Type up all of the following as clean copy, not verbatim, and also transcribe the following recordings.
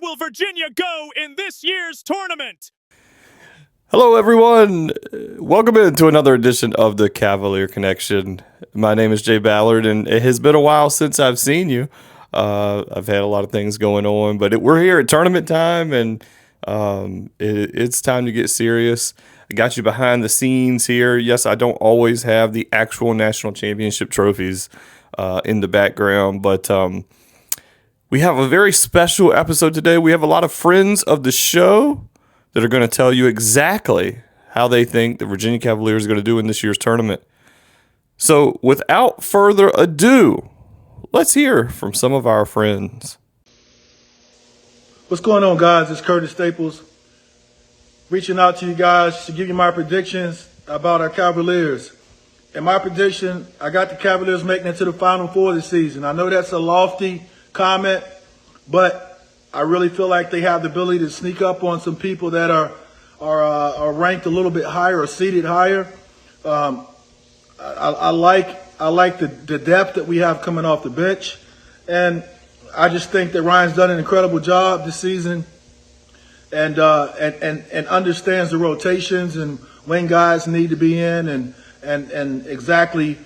will Virginia go in this year's tournament? Hello, everyone. Welcome into another edition of the Cavalier Connection. My name is Jay Ballard, and it has been a while since I've seen you. I've had a lot of things going on, but we're here at tournament time, and it's time to get serious. I got you behind the scenes here. Yes, I don't always have the actual national championship trophies in the background, but we have a very special episode today. We have a lot of friends of the show that are going to tell you exactly how they think the Virginia Cavaliers are going to do in this year's tournament. So without further ado, let's hear from some of our friends. What's going on, guys? It's Curtis Staples reaching out to you guys to give you my predictions about our Cavaliers. And my prediction, I got the Cavaliers making it to the Final Four this season. I know that's a lofty comment, but I really feel like they have the ability to sneak up on some people that are ranked a little bit higher or seated higher. I like the depth that we have coming off the bench, and I just think that Ryan's done an incredible job this season, and understands the rotations and when guys need to be in, and exactly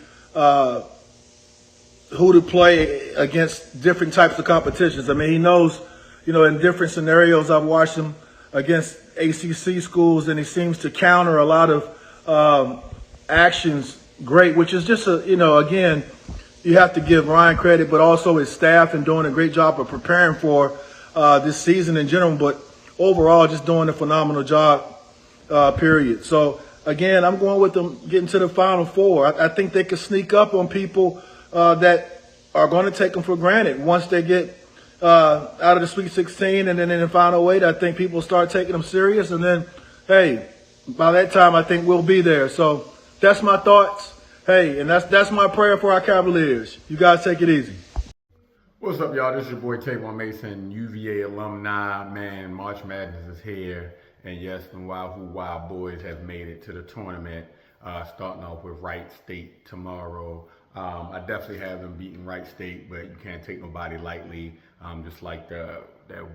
who to play against different types of competitions. I mean, he knows. In different scenarios, I've watched him against ACC schools, and he seems to counter a lot of actions great, which is just again, you have to give Ryan credit, but also his staff and doing a great job of preparing for this season in general, but overall just doing a phenomenal job, period. So, again, I'm going with them getting to the Final Four. I think they could sneak up on people that are going to take them for granted once they get out of the Sweet 16 and then in the Final Eight. I think people start taking them serious, and then, hey, by that time I think we'll be there. So that's my thoughts. Hey, and that's my prayer for our Cavaliers. You guys take it easy. What's up, y'all? This is your boy Tavon Mason, UVA alumni. Man, March Madness is here, and yes, the Wild Boys have made it to the tournament, starting off with Wright State tomorrow. I definitely have them beating Wright State, but you can't take nobody lightly. Just like that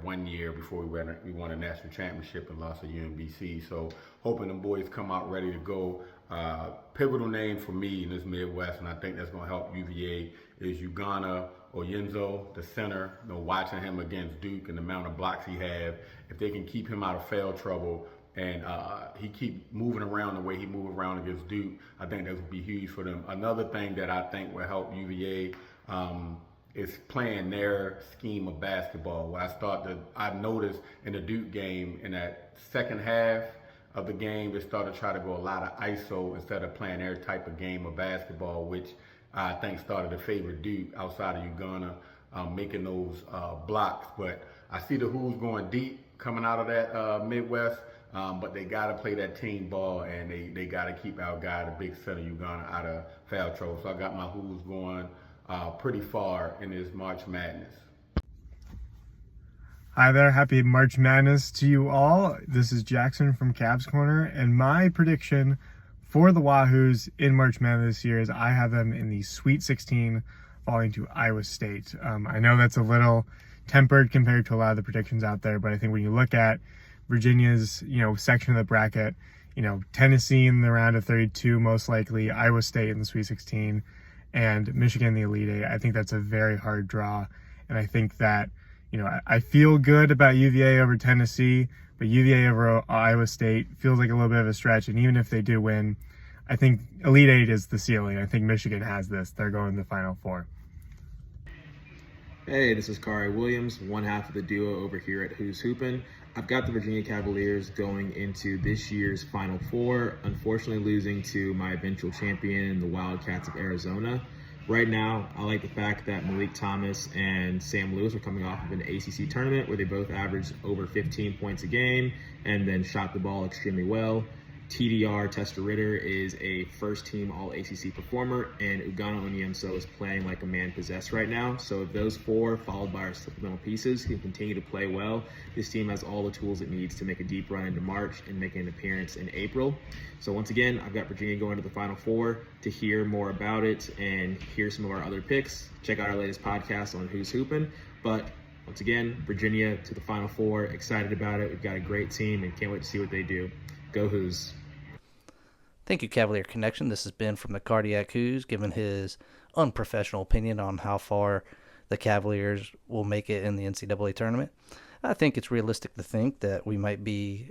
1 year before we won a national championship and lost to UMBC. So hoping them boys come out ready to go. Pivotal name for me in this Midwest, and I think that's going to help UVA, is Ugonna Oyenzo, the center. Watching him against Duke and the amount of blocks he have, if they can keep him out of foul trouble, and he keep moving around the way he moved around against Duke, I think that would be huge for them. Another thing that I think will help UVA is playing their scheme of basketball. What I noticed in the Duke game, in that second half of the game, they started to try to go a lot of ISO instead of playing their type of game of basketball, which I think started to favor Duke outside of Ugonna, making those blocks. But I see the Who's going deep coming out of that Midwest. But they got to play that team ball, and they got to keep our guy, the big center, Ugonna, out of foul trouble. So I got my Who's going pretty far in this March Madness. Hi there, happy March Madness to you all. This is Jackson from Cavs Corner, and my prediction for the Wahoos in March Madness this year is I have them in the Sweet 16 falling to Iowa State. I know that's a little tempered compared to a lot of the predictions out there, but I think when you look at Virginia's, section of the bracket, Tennessee in the round of 32, most likely, Iowa State in the Sweet 16, and Michigan in the Elite Eight. I think that's a very hard draw, and I think that, I feel good about UVA over Tennessee, but UVA over Iowa State feels like a little bit of a stretch, and even if they do win, I think Elite Eight is the ceiling. I think Michigan has this. They're going to the Final Four. Hey, this is Kari Williams, one half of the duo over here at Who's Hoopin'. I've got the Virginia Cavaliers going into this year's Final Four, unfortunately losing to my eventual champion, the Wildcats of Arizona. Right now, I like the fact that Malik Thomas and Sam Lewis are coming off of an ACC tournament where they both averaged over 15 points a game and then shot the ball extremely well. TDR, Tester Ritter, is a first-team All-ACC performer, and Ugonna Onyenso is playing like a man possessed right now. So if those four, followed by our supplemental pieces, can continue to play well, this team has all the tools it needs to make a deep run into March and make an appearance in April. So once again, I've got Virginia going to the Final Four. To hear more about it and hear some of our other picks, check out our latest podcast on Who's Hoopin'. But Once again, Virginia to the Final Four. Excited about it. We've got a great team and can't wait to see what they do. Go Hoos. Thank you, Cavalier Connection. This has been from the Cardiac Who's, giving his unprofessional opinion on how far the Cavaliers will make it in the NCAA tournament. I think it's realistic to think that we might be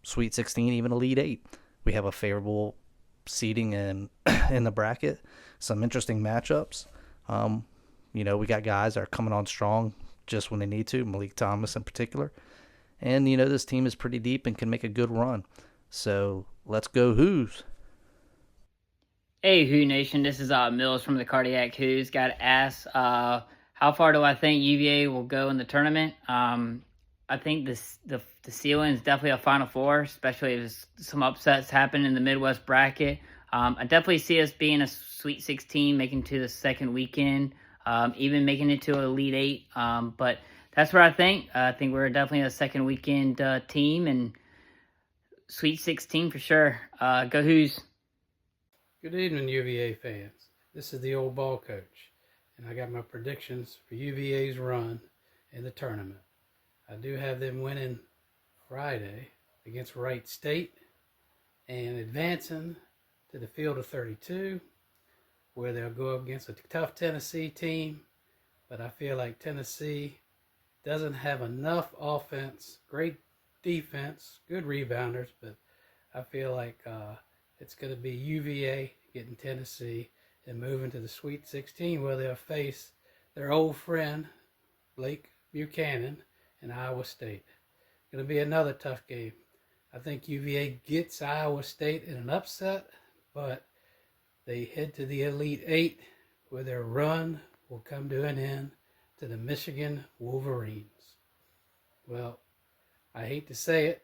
Sweet 16, even Elite 8. We have a favorable seeding in the bracket, some interesting matchups. We got guys that are coming on strong just when they need to, Malik Thomas in particular. And, this team is pretty deep and can make a good run. So let's go Who's. Hey, Who Nation. This is Mills from the Cardiac Who's. Got to ask, how far do I think UVA will go in the tournament? I think the ceiling is definitely a Final Four, especially if some upsets happen in the Midwest bracket. I definitely see us being a Sweet 16, making it to the second weekend, even making it to Elite 8. But that's what I think. I think we're definitely a second weekend team, and Sweet 16 for sure. Go Who's. Good evening, UVA fans. This is the old ball coach, and I got my predictions for UVA's run in the tournament. I do have them winning Friday against Wright State and advancing to the field of 32, where they'll go up against a tough Tennessee team. But I feel like Tennessee doesn't have enough offense, great defense, good rebounders, but I feel like it's going to be UVA getting Tennessee and moving to the Sweet 16, where they'll face their old friend Blake Buchanan and Iowa State. Going to be another tough game. I think UVA gets Iowa State in an upset, but they head to the Elite 8, where their run will come to an end to the Michigan Wolverines. Well, I hate to say it,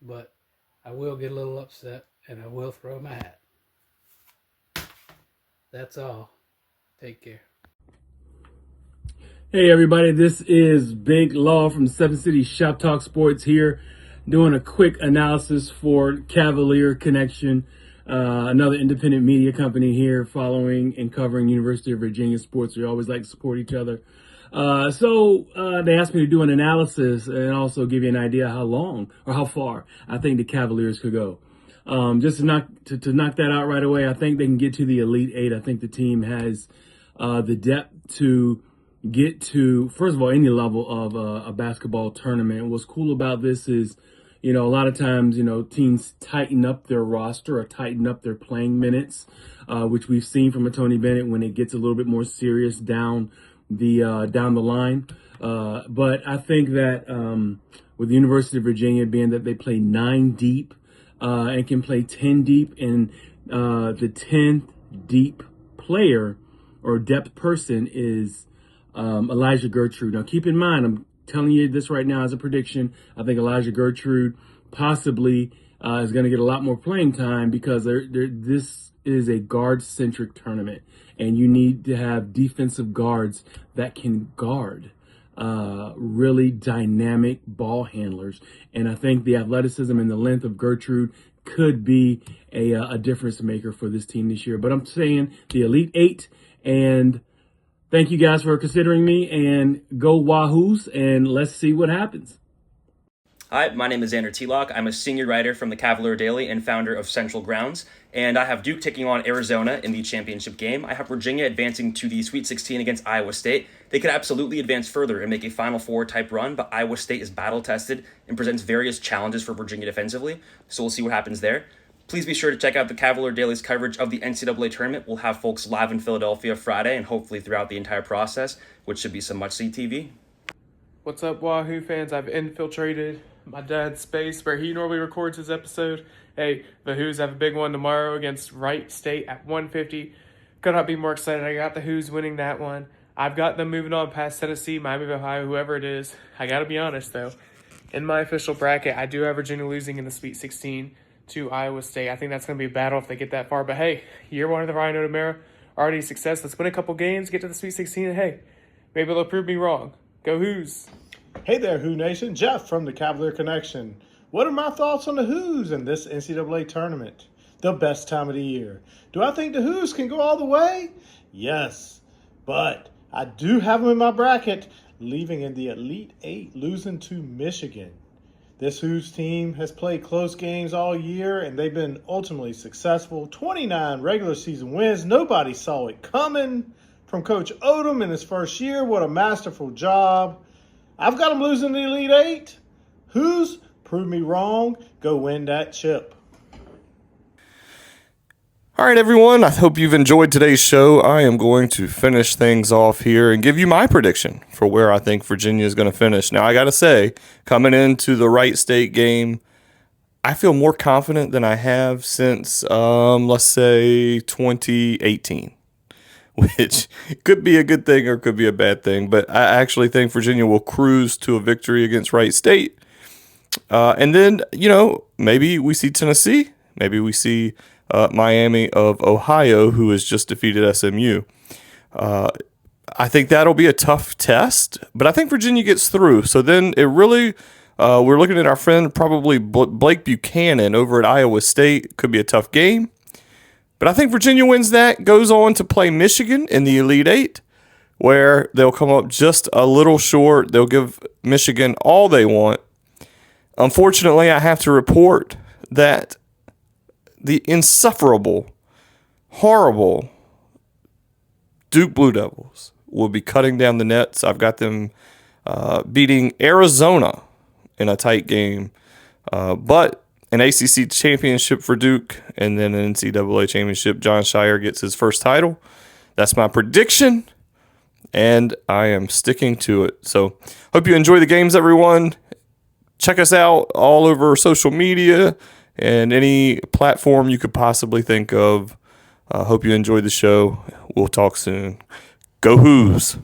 but I will get a little upset, and I will throw my hat. That's all. Take care. Hey everybody, this is Big Law from Seven City Shop Talk Sports here, doing a quick analysis for Cavalier Connection, another independent media company here following and covering University of Virginia sports. We always like to support each other. So they asked me to do an analysis and also give you an idea how long or how far I think the Cavaliers could go. Just to knock that out right away, I think they can get to the Elite 8. I think the team has the depth to get to, first of all, any level of a basketball tournament. What's cool about this is, a lot of times, teams tighten up their roster or tighten up their playing minutes, which we've seen from a Tony Bennett when it gets a little bit more serious down the line. But I think that with the University of Virginia being that they play 9 deep and can play 10 deep, and the 10th deep player or depth person is Elijah Gertrude. Now, keep in mind, I'm telling you this right now as a prediction. I think Elijah Gertrude possibly is going to get a lot more playing time because this is a guard-centric tournament, and you need to have defensive guards that can guard really dynamic ball handlers. And I think the athleticism and the length of Gertrude could be a difference maker for this team this year. But I'm saying the Elite 8, and thank you guys for considering me, and go Wahoos, and let's see what happens. Hi, my name is Xander T-Lock. I'm a senior writer from the Cavalier Daily and founder of Central Grounds, and I have Duke taking on Arizona in the championship game. I have Virginia advancing to the Sweet 16 against Iowa State. They could absolutely advance further and make a Final Four type run, but Iowa State is battle-tested and presents various challenges for Virginia defensively, so we'll see what happens there. Please be sure to check out the Cavalier Daily's coverage of the NCAA Tournament. We'll have folks live in Philadelphia Friday and hopefully throughout the entire process, which should be some must-see TV. What's up, Wahoo fans? I've infiltrated my dad's space where he normally records his episode. Hey, the Who's have a big one tomorrow against Wright State at 150. Could not be more excited. I got the Who's winning that one. I've got them moving on past Tennessee, Miami of Ohio, whoever it is. I got to be honest, though. In my official bracket, I do have Virginia losing in the Sweet 16 to Iowa State. I think that's going to be a battle if they get that far. But hey, year one of the Ryan O'Mara, already a success. Let's win a couple games, get to the Sweet 16, and hey, maybe they'll prove me wrong. Go Who's. Hey there, Who Nation. Jeff from the Cavalier Connection. What are my thoughts on the Who's in this NCAA tournament? The best time of the year. Do I think the Who's can go all the way? Yes, but I do have them in my bracket leaving in the Elite Eight, losing to Michigan. This Hoos team has played close games all year, and they've been ultimately successful. 29 regular season wins. Nobody saw it coming from Coach Odom in his first year. What a masterful job. I've got them losing the Elite Eight. Hoos, prove me wrong. Go win that chip. All right, everyone, I hope you've enjoyed today's show. I am going to finish things off here and give you my prediction for where I think Virginia is going to finish. Now, I got to say, coming into the Wright State game, I feel more confident than I have since, let's say, 2018, which could be a good thing or could be a bad thing. But I actually think Virginia will cruise to a victory against Wright State. And then, maybe we see Tennessee. Maybe we see Miami of Ohio, who has just defeated SMU. I think that'll be a tough test, but I think Virginia gets through. So then it really, we're looking at our friend probably Blake Buchanan over at Iowa State. Could be a tough game. But I think Virginia wins that, goes on to play Michigan in the Elite Eight, where they'll come up just a little short. They'll give Michigan all they want. Unfortunately, I have to report that the insufferable, horrible Duke Blue Devils will be cutting down the nets. I've got them beating Arizona in a tight game, but an ACC championship for Duke and then an NCAA championship. John Shire gets his first title. That's my prediction, and I am sticking to it. So hope you enjoy the games, everyone. Check us out all over social media and any platform you could possibly think of. Hope you enjoyed the show. We'll talk soon. Go Hoos!